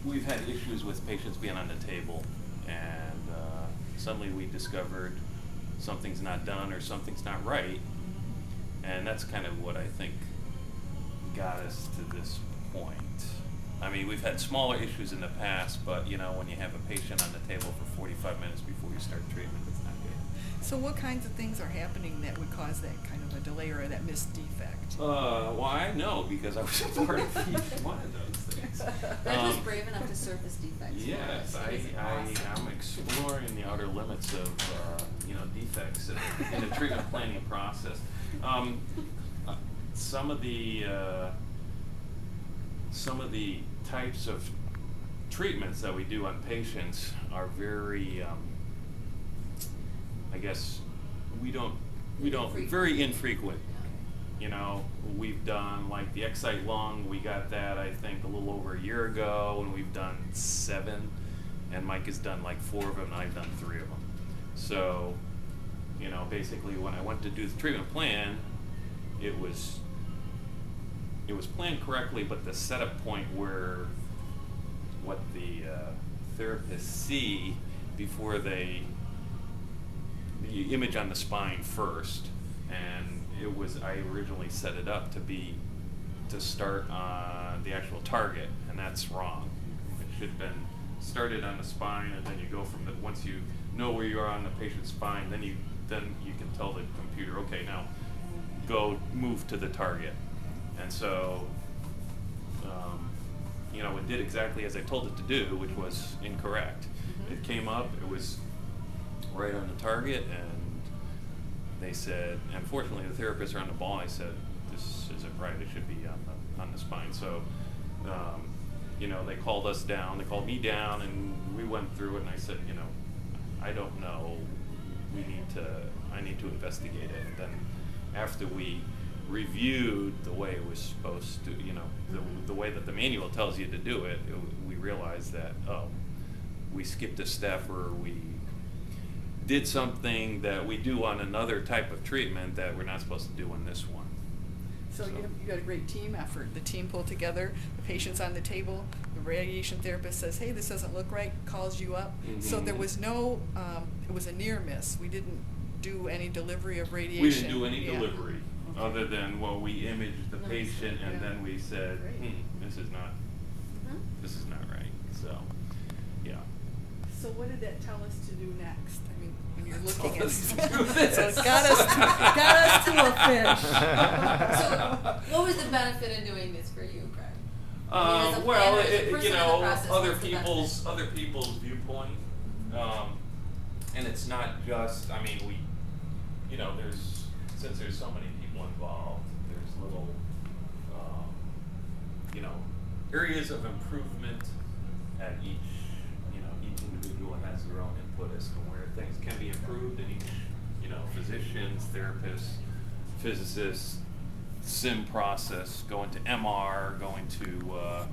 we've had issues with patients being on the table, and suddenly we discovered something's not done or something's not right, and that's kind of what I think got us to this point. I mean, we've had smaller issues in the past, but you know, when you have a patient on the table for 45 minutes before you start treatment, it's not good. So what kinds of things are happening that would cause that kind of a delay or that missed defect? Well, I know because I was a part of each one of those things. Brad was brave enough to surface defects. Yes, I'm exploring the outer limits of defects in the treatment planning process. Some of the types of treatments that we do on patients are very, I guess, very infrequent. You know, we've done like the Excite lung, we got that I think a little over a year ago, and we've done 7, and Mike has done like 4 of them, and I've done 3 of them. So, you know, basically when I went to do the treatment plan, it was planned correctly, but the setup point where what the therapists see before the image on the spine first, and I originally set it up to start on the actual target, and that's wrong. It should have been started on the spine, and then you go from once you know where you are on the patient's spine, then you can tell the computer, okay, now go move to the target. And so, it did exactly as I told it to do, which was incorrect. Mm-hmm. It came up, it was right on the target, and they said, unfortunately the therapists are on the ball. I said, this isn't right, it should be on the spine. So, they called us down, they called me down, and we went through it, and I said, I don't know, I need to investigate it. And then after we reviewed the way it was supposed to, the way that the manual tells you to do it, we realized that, we skipped a step, or we did something that we do on another type of treatment that we're not supposed to do on this one. So you got a great team effort. The team pulled together, the patient's on the table, the radiation therapist says, hey, this doesn't look right, calls you up. Mm-hmm. So there was no, it was a near miss. We didn't do any delivery of radiation. We didn't do any delivery. Okay. Other than, we imaged the patient, and then we said, this is not right. So, yeah. So what did that tell us to do next? I mean, when you're looking at so it got us to a fish. So what was the benefit in doing this for you, Greg? Other people's viewpoint, and it's not just. I mean, since there's so many people involved, there's little, areas of improvement at each individual has their own input as to where things can be improved, and each, physicians, therapists, physicists, sim process, going to MR, going to